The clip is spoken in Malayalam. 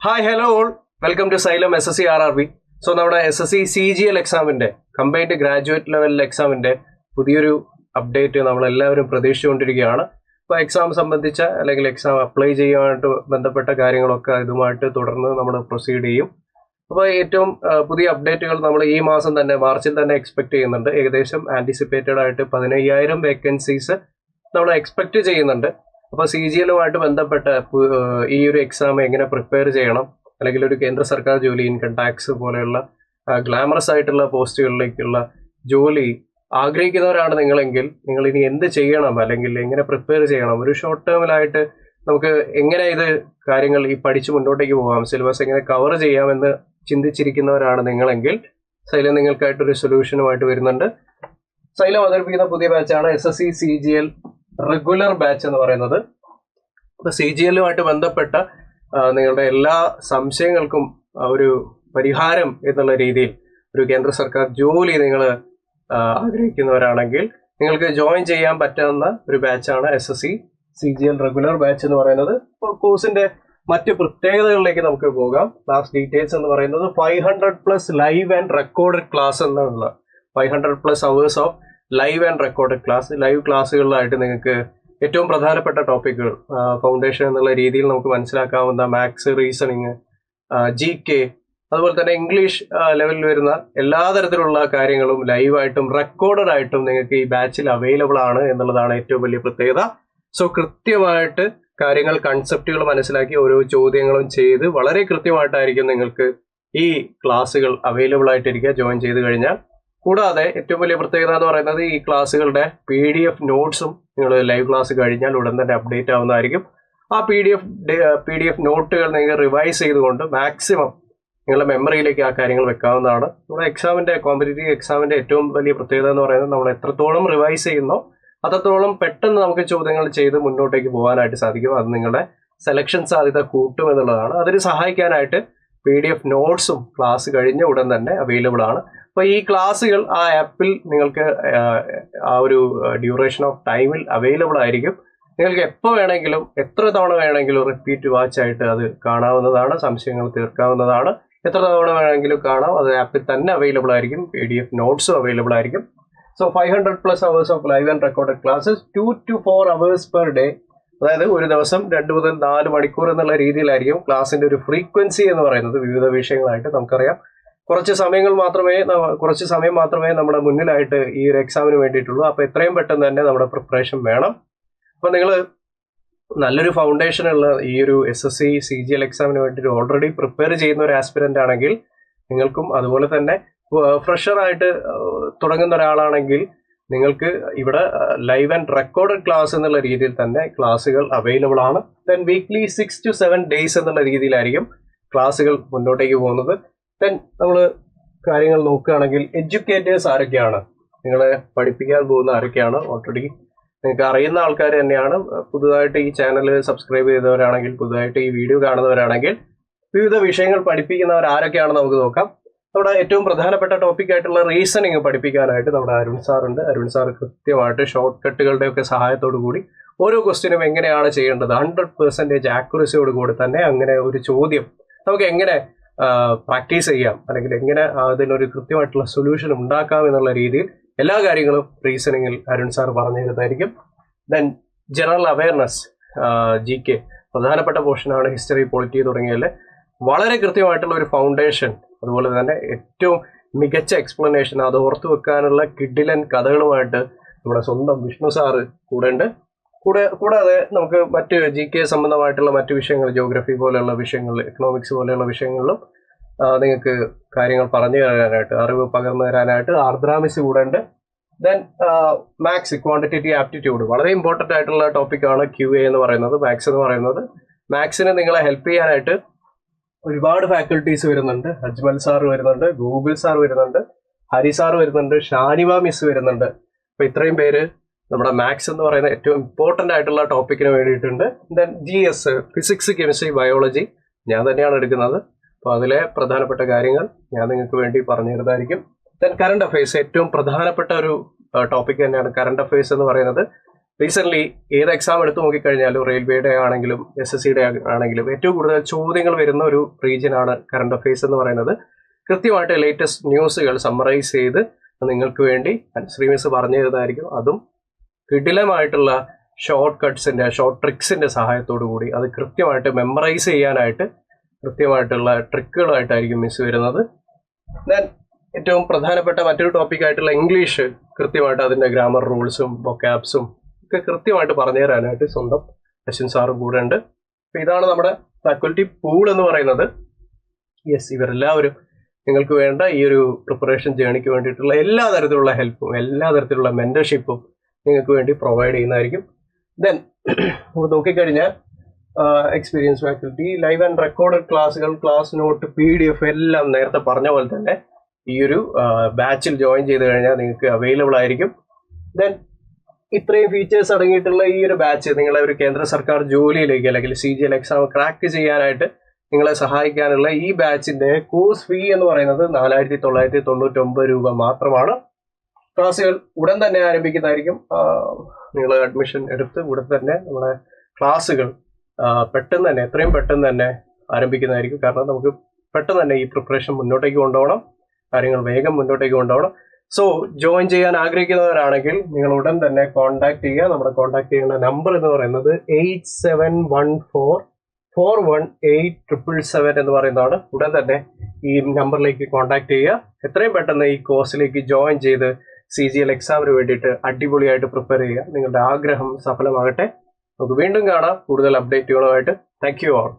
Hi hello all welcome to Xylem SSC RRB. So നമ്മുടെ SSC CGL എക്സാമിന്റെ കമ്പൈൻഡ് ഗ്രാജുവേറ്റ് ലെവൽ എക്സാമിന്റെ പുതിയൊരു അപ്ഡേറ്റ് നമ്മളെല്ലാവരും പ്രതീക്ഷിച്ചുകൊണ്ടിരിക്കുകയാണ്. അപ്പോൾ എക്സാം സംബന്ധിച്ച അല്ലെങ്കിൽ എക്സാം അപ്ലൈ ചെയ്യാനായിട്ട് ബന്ധപ്പെട്ട കാര്യങ്ങളൊക്കെ ഇതുമായിട്ട് തുടർന്ന് നമ്മൾ പ്രൊസീഡ് ചെയ്യും. അപ്പോൾ ഏറ്റവും പുതിയ അപ്ഡേറ്റുകൾ നമ്മൾ ഈ മാസം തന്നെ മാർച്ചിൽ തന്നെ എക്സ്പെക്ട് ചെയ്യുന്നുണ്ട്. ഏകദേശം ആൻറ്റിസിപ്പേറ്റഡ് ആയിട്ട് 15,000 വേക്കൻസീസ് നമ്മൾ എക്സ്പെക്ട് ചെയ്യുന്നുണ്ട്. അപ്പോൾ CGLുമായിട്ട് ബന്ധപ്പെട്ട ഈ ഒരു എക്സാം എങ്ങനെ പ്രിപ്പയർ ചെയ്യണം, അല്ലെങ്കിൽ ഒരു കേന്ദ്ര സർക്കാർ ജോലി, ഇൻകം ടാക്സ് പോലെയുള്ള ഗ്ലാമറസ് ആയിട്ടുള്ള പോസ്റ്റുകളിലേക്കുള്ള ജോലി ആഗ്രഹിക്കുന്നവരാണ് നിങ്ങളെങ്കിൽ നിങ്ങൾ ഇനി എന്ത് ചെയ്യണം, അല്ലെങ്കിൽ എങ്ങനെ പ്രിപ്പയർ ചെയ്യണം, ഒരു ഷോർട്ട് ടേമിലായിട്ട് നമുക്ക് എങ്ങനെ ഇത് കാര്യങ്ങൾ ഈ പഠിച്ച് മുന്നോട്ടേക്ക് പോകാം, സിലബസ് എങ്ങനെ കവർ ചെയ്യാമെന്ന് ചിന്തിച്ചിരിക്കുന്നവരാണ് നിങ്ങളെങ്കിൽ സൈലം നിങ്ങൾക്കായിട്ടൊരു സൊല്യൂഷനുമായിട്ട് വരുന്നുണ്ട്. സൈലം അവതരിപ്പിക്കുന്ന പുതിയ ബാച്ചാണ് SSC CGL റെഗുലർ ബാച്ച് എന്ന് പറയുന്നത്. അപ്പോൾ CGLുമായിട്ട് ബന്ധപ്പെട്ട നിങ്ങളുടെ എല്ലാ സംശയങ്ങൾക്കും ഒരു പരിഹാരം എന്നുള്ള രീതിയിൽ ഒരു കേന്ദ്ര സർക്കാർ ജോലി നിങ്ങൾ ആഗ്രഹിക്കുന്നവരാണെങ്കിൽ നിങ്ങൾക്ക് ജോയിൻ ചെയ്യാൻ പറ്റാവുന്ന ഒരു ബാച്ചാണ് SSC CGL റെഗുലർ ബാച്ച് എന്ന് പറയുന്നത്. അപ്പോൾ കോഴ്സിന്റെ മറ്റ് പ്രത്യേകതകളിലേക്ക് നമുക്ക് പോകാം. ക്ലാസ് ഡീറ്റെയിൽസ് എന്ന് പറയുന്നത് 500+ ലൈവ് ആൻഡ് റെക്കോർഡഡ് ക്ലാസ് എന്നുള്ള 500+ hours of live and recorded class. Live ക്ലാസ്സുകളിലായിട്ട് നിങ്ങൾക്ക് ഏറ്റവും പ്രധാനപ്പെട്ട ടോപ്പിക്കുകൾ ഫൗണ്ടേഷൻ എന്നുള്ള രീതിയിൽ നമുക്ക് മനസ്സിലാക്കാവുന്ന മാത്സ്, റീസണിങ്, GK, അതുപോലെ തന്നെ ഇംഗ്ലീഷ് ലെവലിൽ വരുന്ന എല്ലാ തരത്തിലുള്ള കാര്യങ്ങളും ലൈവായിട്ടും റെക്കോർഡഡ് ആയിട്ടും നിങ്ങൾക്ക് ഈ ബാച്ചിൽ അവൈലബിൾ ആണ് എന്നുള്ളതാണ് ഏറ്റവും വലിയ പ്രത്യേകത. സോ കൃത്യമായിട്ട് കാര്യങ്ങൾ, കൺസെപ്റ്റുകൾ മനസ്സിലാക്കി ഓരോ ചോദ്യങ്ങളും ചെയ്ത് വളരെ കൃത്യമായിട്ടായിരിക്കും നിങ്ങൾക്ക് ഈ ക്ലാസ്സുകൾ അവൈലബിൾ ആയിട്ടിരിക്കുക ജോയിൻ ചെയ്ത് കഴിഞ്ഞാൽ. കൂടാതെ ഏറ്റവും വലിയ പ്രത്യേകത എന്ന് പറയുന്നത് ഈ ക്ലാസ്സുകളുടെ PDF നോട്ട്സും നിങ്ങൾ ലൈവ് ക്ലാസ് കഴിഞ്ഞാൽ ഉടൻ തന്നെ അപ്ഡേറ്റ് ആവുന്നതായിരിക്കും. ആ PDF നോട്ടുകൾ നിങ്ങൾ റിവൈസ് ചെയ്തുകൊണ്ട് മാക്സിമം നിങ്ങളുടെ മെമ്മറിയിലേക്ക് ആ കാര്യങ്ങൾ വെക്കാവുന്നതാണ്. നമ്മുടെ എക്സാമിന്റെ, കോമ്പറ്റേറ്റീവ് എക്സാമിന്റെ ഏറ്റവും വലിയ പ്രത്യേകത എന്ന് പറയുന്നത് നമ്മൾ എത്രത്തോളം റിവൈസ് ചെയ്യുന്നോ അത്രത്തോളം പെട്ടെന്ന് നമുക്ക് ചോദ്യങ്ങൾ ചെയ്ത് മുന്നോട്ടേക്ക് പോകാനായിട്ട് സാധിക്കും. അത് നിങ്ങളുടെ സെലക്ഷൻ സാധ്യത കൂട്ടും എന്നുള്ളതാണ്. അതിന് സഹായിക്കാനായിട്ട് PDF നോട്ട്സും ക്ലാസ് കഴിഞ്ഞ ഉടൻ തന്നെ അവൈലബിൾ ആണ്. അപ്പോൾ ഈ ക്ലാസ്സുകൾ ആ ആപ്പിൽ നിങ്ങൾക്ക് ആ ഒരു ഡ്യൂറേഷൻ ഓഫ് ടൈമിൽ അവൈലബിൾ ആയിരിക്കും. നിങ്ങൾക്ക് എപ്പോൾ വേണമെങ്കിലും എത്ര തവണ വേണമെങ്കിലും റിപ്പീറ്റ് വാച്ച് ആയിട്ട് അത് കാണാവുന്നതാണ്, സംശയങ്ങൾ തീർക്കാവുന്നതാണ്. എത്ര തവണ വേണമെങ്കിലും കാണാം. അത് ആപ്പിൽ തന്നെ അവൈലബിൾ ആയിരിക്കും. PDF നോട്ട്സും അവൈലബിൾ ആയിരിക്കും. So 500+ hours of live and recorded classes 2 to 4 hours per day. അതായത് ഒരു ദിവസം 2 മുതൽ 4 മണിക്കൂർ എന്നുള്ള രീതിയിലായിരിക്കും ക്ലാസിന്റെ ഒരു ഫ്രീക്വൻസി എന്ന് പറയുന്നത്. വിവിധ വിഷയങ്ങളായിട്ട് നമുക്കറിയാം കുറച്ച് സമയം മാത്രമേ നമ്മുടെ മുന്നിലായിട്ട് ഈ ഒരു എക്സാമിന് വേണ്ടിയിട്ടുള്ളൂ. അപ്പോൾ എത്രയും പെട്ടെന്ന് തന്നെ നമ്മുടെ പ്രിപ്പറേഷൻ വേണം. അപ്പോൾ നിങ്ങൾ നല്ലൊരു ഫൗണ്ടേഷൻ ഉള്ള ഈ ഒരു SSC CGL എക്സാമിന് വേണ്ടിയിട്ട് ഓൾറെഡി പ്രിപ്പയർ ചെയ്യുന്ന ഒരു ആസ്പിരന്റ് ആണെങ്കിൽ നിങ്ങൾക്കും, അതുപോലെ തന്നെ ഫ്രഷറായിട്ട് തുടങ്ങുന്ന ഒരാളാണെങ്കിൽ നിങ്ങൾക്ക് ഇവിടെ ലൈവ് ആൻഡ് റെക്കോർഡഡ് ക്ലാസ് എന്നുള്ള രീതിയിൽ തന്നെ ക്ലാസ്സുകൾ അവൈലബിൾ ആണ്. ദെൻ വീക്ക്ലി 6 to 7 days എന്നുള്ള രീതിയിലായിരിക്കും ക്ലാസ്സുകൾ മുന്നോട്ടേക്ക് പോകുന്നത്. ദെൻ നമ്മൾ കാര്യങ്ങൾ നോക്കുകയാണെങ്കിൽ എഡ്യൂക്കേറ്റേഴ്സ് ആരൊക്കെയാണ്, നിങ്ങളെ പഠിപ്പിക്കാൻ പോകുന്ന ആരൊക്കെയാണ്, ഓൾറെഡി നിങ്ങൾക്ക് അറിയുന്ന ആൾക്കാർ തന്നെയാണ്. പുതുതായിട്ട് ഈ ചാനൽ സബ്സ്ക്രൈബ് ചെയ്തവരാണെങ്കിൽ, പുതുതായിട്ട് ഈ വീഡിയോ കാണുന്നവരാണെങ്കിൽ വിവിധ വിഷയങ്ങൾ പഠിപ്പിക്കുന്നവർ ആരൊക്കെയാണെന്ന് നമുക്ക് നോക്കാം. നമ്മുടെ ഏറ്റവും പ്രധാനപ്പെട്ട ടോപ്പിക് ആയിട്ടുള്ള റീസണിങ് പഠിപ്പിക്കാനായിട്ട് നമ്മുടെ അരുൺ സാർ ഉണ്ട്. അരുൺ സാർ കൃത്യമായിട്ട് ഷോർട്ട് കട്ടുകളുടെയൊക്കെ സഹായത്തോടു കൂടി ഓരോ ക്വസ്റ്റ്യനും എങ്ങനെയാണ് ചെയ്യേണ്ടത് 100% ആക്യുറസിയോട് കൂടി തന്നെ അങ്ങനെ ഒരു ചോദ്യം നമുക്ക് എങ്ങനെ പ്രാക്ടീസ് ചെയ്യാം, അല്ലെങ്കിൽ എങ്ങനെ അതിനൊരു കൃത്യമായിട്ടുള്ള സൊല്യൂഷൻ ഉണ്ടാക്കാം എന്നുള്ള രീതിയിൽ എല്ലാ കാര്യങ്ങളും റീസണിങ്ങിൽ അരുൺ സാർ പറഞ്ഞു തരുന്നതായിരിക്കും. ദെൻ ജനറൽ അവയർനെസ്, GK പ്രധാനപ്പെട്ട പോർഷനാണ്. ഹിസ്റ്ററി, പൊളിറ്റി തുടങ്ങിയതിൽ വളരെ കൃത്യമായിട്ടുള്ള ഒരു ഫൗണ്ടേഷൻ, അതുപോലെ തന്നെ ഏറ്റവും മികച്ച എക്സ്പ്ലനേഷൻ, അത് ഓർത്തു വെക്കാനുള്ള കിഡിലൻ കഥകളുമായിട്ട് നമ്മുടെ സ്വന്തം വിഷ്ണു സാറ് കൂടെ ഉണ്ട്. കൂടാതെ നമുക്ക് മറ്റ് GK സംബന്ധമായിട്ടുള്ള മറ്റു വിഷയങ്ങൾ, ജോഗ്രഫി പോലെയുള്ള വിഷയങ്ങൾ, എക്കണോമിക്സ് പോലെയുള്ള വിഷയങ്ങളിലും നിങ്ങൾക്ക് കാര്യങ്ങൾ പറഞ്ഞു തരാനായിട്ട്, അറിവ് പകർന്നു തരാനായിട്ട് ആർദ്ര മിസ് കൂടെ ഉണ്ട്. ദെൻ മാത്സ്, ക്വാണ്ടിറ്റേറ്റീവ് ആപ്റ്റിറ്റ്യൂഡ്, വളരെ ഇമ്പോർട്ടൻ്റ് ആയിട്ടുള്ള ടോപ്പിക്കാണ് QA എന്ന് പറയുന്നത്, മാത്സ് എന്ന് പറയുന്നത്. മാത്സിന് നിങ്ങളെ ഹെൽപ്പ് ചെയ്യാനായിട്ട് ഒരുപാട് ഫാക്കൽറ്റീസ് വരുന്നുണ്ട്. അജ്മൽ സാർ വരുന്നുണ്ട്, ഗൂഗിൾ സാർ വരുന്നുണ്ട്, ഹരി സാർ വരുന്നുണ്ട്, ഷാനിവ മിസ് വരുന്നുണ്ട്. അപ്പോൾ ഇത്രയും പേര് നമ്മുടെ മാത്സ് എന്ന് പറയുന്ന ഏറ്റവും ഇമ്പോർട്ടൻ്റ് ആയിട്ടുള്ള ടോപ്പിക്കിന് വേണ്ടിയിട്ടുണ്ട്. Then GS, physics, chemistry, biology ഞാൻ തന്നെയാണ് എടുക്കുന്നത്. അപ്പോൾ അതിലെ പ്രധാനപ്പെട്ട കാര്യങ്ങൾ ഞാൻ നിങ്ങൾക്ക് വേണ്ടി പറഞ്ഞു തരുന്നതായിരിക്കും. ദെൻ കറണ്ട് അഫയേഴ്സ്, ഏറ്റവും പ്രധാനപ്പെട്ട ഒരു ടോപ്പിക് തന്നെയാണ് കറണ്ട് അഫയേഴ്സ് എന്ന് പറയുന്നത്. റീസെൻ്റ്ലി ഏത് എക്സാം എടുത്ത് നോക്കിക്കഴിഞ്ഞാലും റെയിൽവേയുടെ ആണെങ്കിലും SSCയുടെ ആണെങ്കിലും ഏറ്റവും കൂടുതൽ ചോദ്യങ്ങൾ വരുന്ന ഒരു റീജിയനാണ് കറണ്ട് അഫയേഴ്സ് എന്ന് പറയുന്നത്. കൃത്യമായിട്ട് ലേറ്റസ്റ്റ് ന്യൂസുകൾ സമ്മറൈസ് ചെയ്ത് നിങ്ങൾക്ക് വേണ്ടി ശ്രീമിസ് പറഞ്ഞു തരുന്നതായിരിക്കും. അതും കിടിലമായിട്ടുള്ള ഷോർട്ട് ട്രിക്സിൻ്റെ സഹായത്തോടു കൂടി അത് കൃത്യമായിട്ട് മെമ്മറൈസ് ചെയ്യാനായിട്ട് കൃത്യമായിട്ടുള്ള ട്രിക്കുകളായിട്ടായിരിക്കും മിസ് വരുന്നത്. ദെൻ ഏറ്റവും പ്രധാനപ്പെട്ട മറ്റൊരു ടോപ്പിക്കായിട്ടുള്ള ഇംഗ്ലീഷ് കൃത്യമായിട്ട് അതിൻ്റെ ഗ്രാമർ റൂൾസും വൊക്കാബ്സും ഒക്കെ കൃത്യമായിട്ട് പറഞ്ഞു തരാനായിട്ട് സ്വന്തം അശ്വിൻ സാറും കൂടെ ഉണ്ട്. അപ്പോൾ ഇതാണ് നമ്മുടെ ഫാക്കൽറ്റി പൂൾ എന്ന് പറയുന്നത്. യെസ്, ഇവരെല്ലാവരും നിങ്ങൾക്ക് വേണ്ട ഈ ഒരു പ്രിപ്പറേഷൻ ജേണിക്ക് വേണ്ടിയിട്ടുള്ള എല്ലാ തരത്തിലുള്ള ഹെൽപ്പും എല്ലാ തരത്തിലുള്ള മെൻറ്റർഷിപ്പും നിങ്ങൾക്ക് വേണ്ടി പ്രൊവൈഡ് ചെയ്യുന്നതായിരിക്കും. ദെൻ നമുക്ക് നോക്കിക്കഴിഞ്ഞാൽ experience faculty, live and recorded ക്ലാസ്സുകൾ, ക്ലാസ് നോട്ട്, PDF എല്ലാം നേരത്തെ പറഞ്ഞ പോലെ തന്നെ ഈ ഒരു ബാച്ചിൽ ജോയിൻ ചെയ്ത് കഴിഞ്ഞാൽ നിങ്ങൾക്ക് അവൈലബിൾ ആയിരിക്കും. ദെൻ ഇത്രയും ഫീച്ചേഴ്സ് അടങ്ങിയിട്ടുള്ള ഈ ഒരു ബാച്ച് നിങ്ങളെ ഒരു കേന്ദ്ര സർക്കാർ ജോലിയിലേക്ക് അല്ലെങ്കിൽ CGL എക്സാം ക്രാക്ക് ചെയ്യാനായിട്ട് നിങ്ങളെ സഹായിക്കാനുള്ള ഈ ബാച്ചിൻ്റെ കോഴ്സ് ഫീ എന്ന് പറയുന്നത് 4,999 രൂപ മാത്രമാണ്. ക്ലാസ്സുകൾ ഉടൻ തന്നെ ആരംഭിക്കുന്നതായിരിക്കും. നിങ്ങൾ അഡ്മിഷൻ എടുത്ത് ഉടൻ തന്നെ നമ്മുടെ ക്ലാസ്സുകൾ പെട്ടെന്ന് തന്നെ എത്രയും പെട്ടെന്ന് തന്നെ ആരംഭിക്കുന്നതായിരിക്കും. കാരണം നമുക്ക് പെട്ടെന്ന് തന്നെ ഈ പ്രിപ്പറേഷൻ മുന്നോട്ടേക്ക് കൊണ്ടുപോകണം, കാര്യങ്ങൾ വേഗം മുന്നോട്ടേക്ക് കൊണ്ടുപോകണം. സോ ജോയിൻ ചെയ്യാൻ ആഗ്രഹിക്കുന്നവരാണെങ്കിൽ നിങ്ങൾ ഉടൻ തന്നെ കോൺടാക്ട് ചെയ്യുക. നമ്മുടെ കോൺടാക്ട് ചെയ്യുന്ന നമ്പർ എന്ന് പറയുന്നത് 8714418777 എന്ന് പറയുന്നതാണ്. ഉടൻ തന്നെ ഈ നമ്പറിലേക്ക് കോൺടാക്ട് ചെയ്യുക. എത്രയും പെട്ടെന്ന് ഈ കോഴ്സിലേക്ക് ജോയിൻ ചെയ്ത് CGL എക്സാമിന് വേണ്ടിയിട്ട് അടിപൊളിയായിട്ട് പ്രിപ്പയർ ചെയ്യുക. നിങ്ങളുടെ ആഗ്രഹം സഫലമാകട്ടെ. നമുക്ക് വീണ്ടും കാണാം കൂടുതൽ അപ്ഡേറ്റുകളുമായിട്ട്. Thank you all.